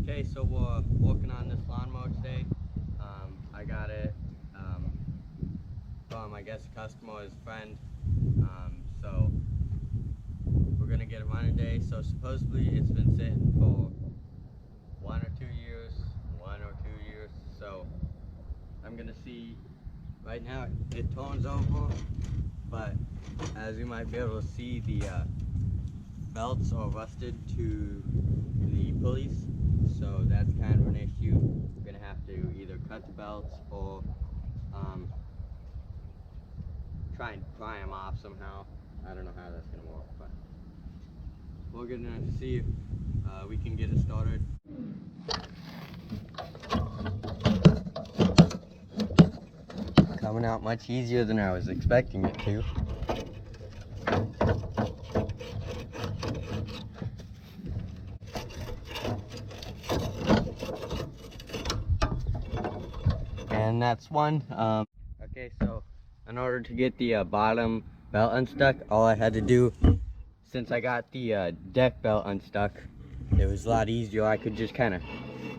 Okay, so we're working on this lawnmower today. I got it from, I guess, a customer, his friend. So we're gonna get it running today. So supposedly it's been sitting for 1 or 2 years. So I'm gonna see. Right now it turns over, but as you might be able to see, the belts are rusted to the pulleys, so that's kind of an issue. We're gonna have to either cut the belts or try and pry them off somehow. I don't know how that's gonna work, but we're gonna see if we can get it started. Coming out much easier than I was expecting it to. And that's one. Okay, so in order to get the bottom belt unstuck, all I had to do, since I got the deck belt unstuck, it was a lot easier. I could just kind of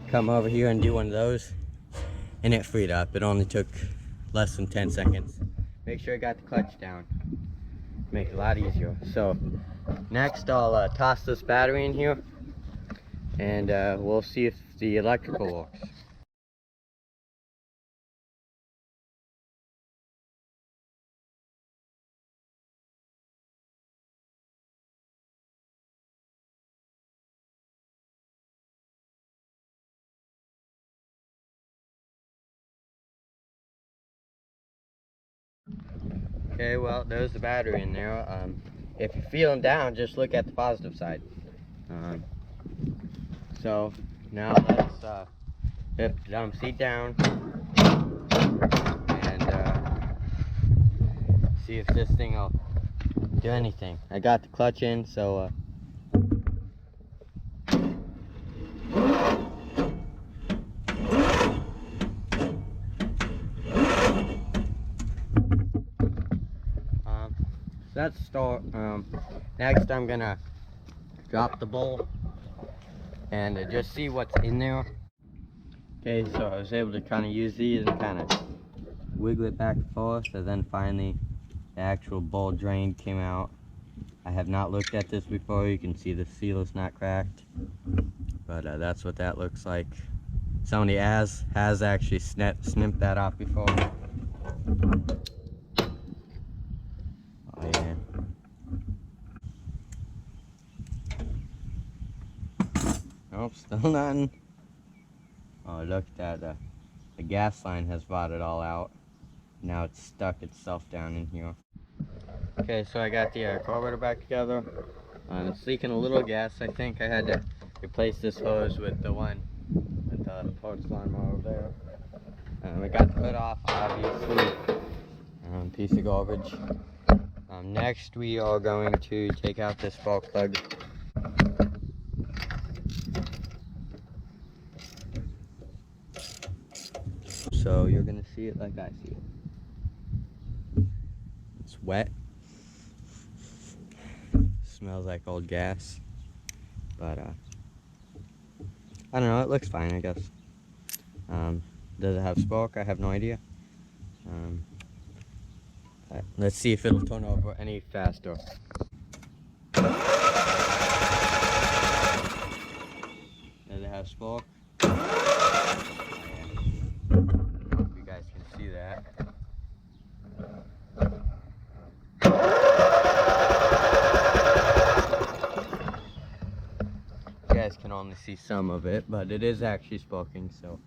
come over here and do one of those, and it freed up. It only took less than 10 seconds. Make sure I got the clutch down. Make it a lot easier. So next I'll toss this battery in here, and we'll see if the electrical works. Okay, well, there's the battery in there. If you're feeling down, just look at the positive side. So now let's put the dumb seat down and see if this thing will do anything. I got the clutch in, so let's start. Next I'm gonna drop the bowl and just see what's in there. Okay, so I was able to kind of use these and kind of wiggle it back and forth, and then finally the actual bowl drain came out. I have not looked at this before. You can see the seal is not cracked, but that's what that looks like. Somebody has actually snipped that off before. Oh yeah. Nope, still nothing. Oh, look at that. The gas line has rotted all out. Now it's stuck itself down in here. Okay, so I got the carburetor back together. It's leaking a little gas. I think I had to replace this hose with the one with the torch lawnmower over there. I got the hood off, obviously. Piece of garbage. Next, we are going to take out this spark plug. So you're gonna see it like I see it. It's wet. Smells like old gas, but I don't know. It looks fine, I guess. Does it have spark? I have no idea. Let's see if it'll turn over any faster. Does it have spark? I don't know if you guys can see that. You guys can only see some of it, but it is actually sparking, so.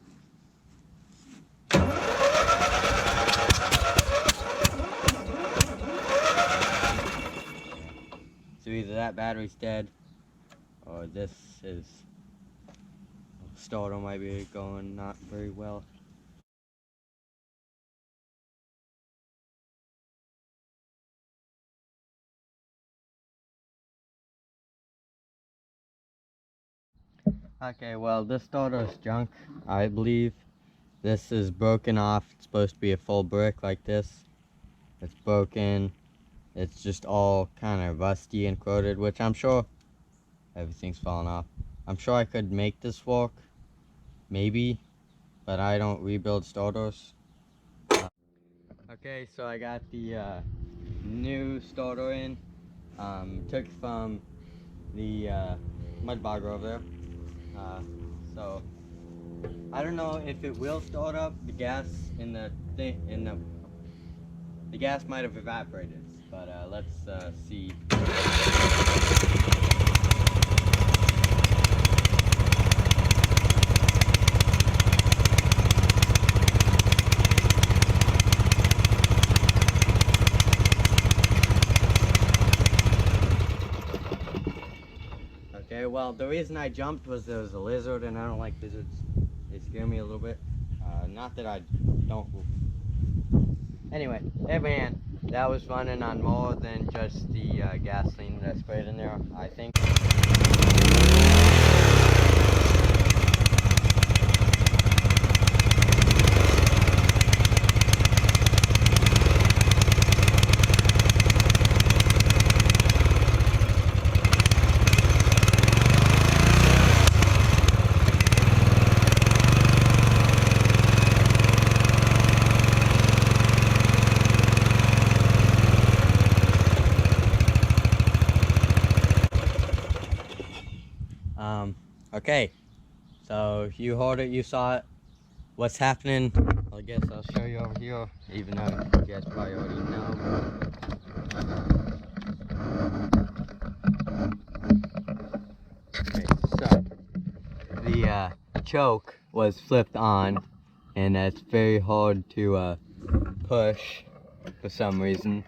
So either that battery's dead, or this is, starter might be going not very well. Okay, well, this starter is junk, I believe. This is broken off. It's supposed to be a full brick like this. It's broken. It's just all kind of rusty and corroded, which I'm sure everything's falling off. I'm sure I could make this work, maybe, but I don't rebuild starters. Okay, so I got the new starter in. Took from the mud bogger over there. So I don't know if it will start up. The gas in the thing the gas might have evaporated, but let's see. Okay, well, the reason I jumped was there was a lizard, and I don't like lizards. They scare me a little bit. Not that I don't. Anyway, hey man, that was running on more than just the gasoline that I sprayed in there, I think. Okay, so you heard it, you saw it. What's happening? I guess I'll show you over here, even though you guys probably already know. Okay, so the choke was flipped on, and it's very hard to push for some reason.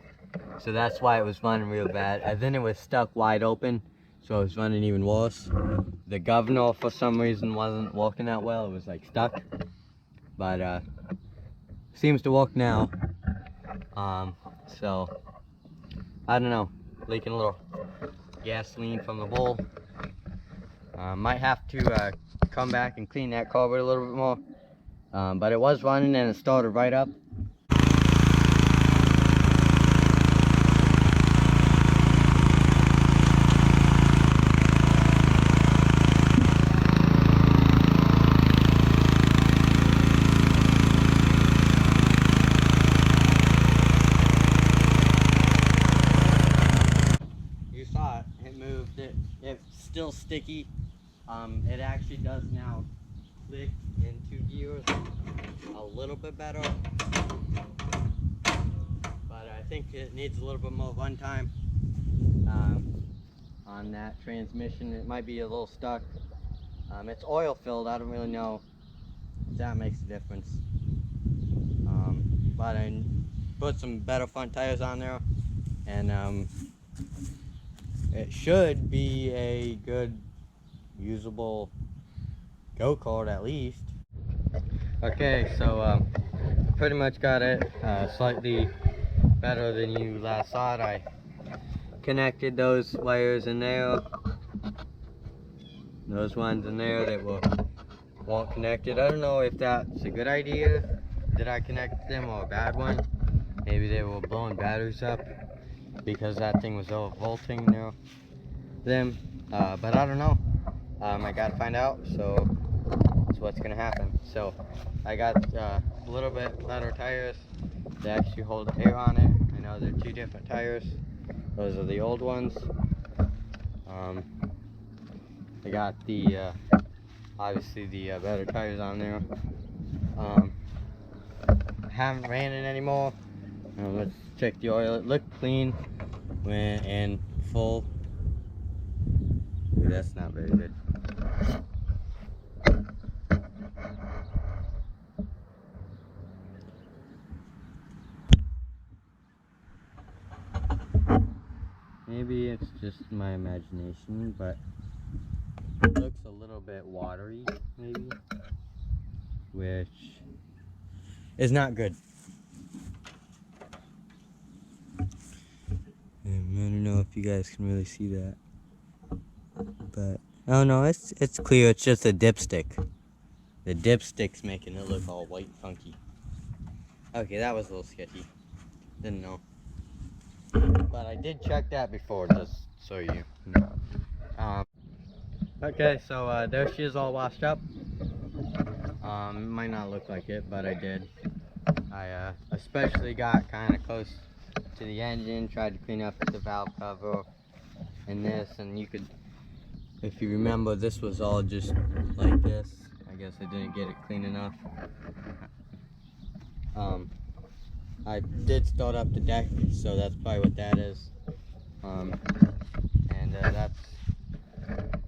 So that's why it was running real bad. And then it was stuck wide open, so it was running even worse. The governor, for some reason, wasn't working that well. It was like stuck, but seems to work now. So I don't know, leaking a little gasoline from the bowl. Might have to come back and clean that carburetor a little bit more. But it was running and it started right up. It's still sticky. It actually does now click into gears a little bit better, but I think it needs a little bit more runtime on that transmission. It might be a little stuck. It's oil filled. I don't really know if that makes a difference, but I put some better front tires on there, and it should be a good, usable go-kart at least. Okay, so pretty much got it slightly better than you last saw it. I connected those wires in there, those ones in there that weren't connected. I don't know if that's a good idea that I connected them or a bad one. Maybe they were blowing batteries up because that thing was overvolting them, but I don't know. I gotta find out, so that's what's gonna happen. So I got a little bit better tires. They actually hold air on it. I know they're two different tires. Those are the old ones. I got the obviously the better tires on there. Haven't ran it anymore. Let's check the oil. It looked clean when in full. Ooh, that's not very good. Maybe it's just my imagination, but it looks a little bit watery, maybe, which is not good. I don't know if you guys can really see that, but oh no, it's clear. It's just a dipstick. The dipstick's making it look all white funky. Okay, that was a little sketchy. Didn't know. But I did check that before, just so you know. Okay, so there she is, all washed up. It might not look like it, but I did. I especially got kind of close to the engine, tried to clean up the valve cover and this, and you could, if you remember, this was all just like this. I guess I didn't get it clean enough. I did start up the deck, so that's probably what that is. And that's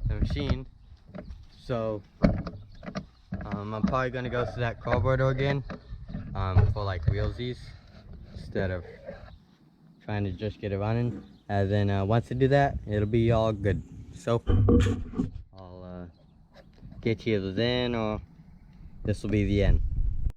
the machine. So I'm probably gonna go to that carburetor again for like realsies instead of trying to just get it running. And then once I do that, it'll be all good. So I'll get you then, or this will be the end.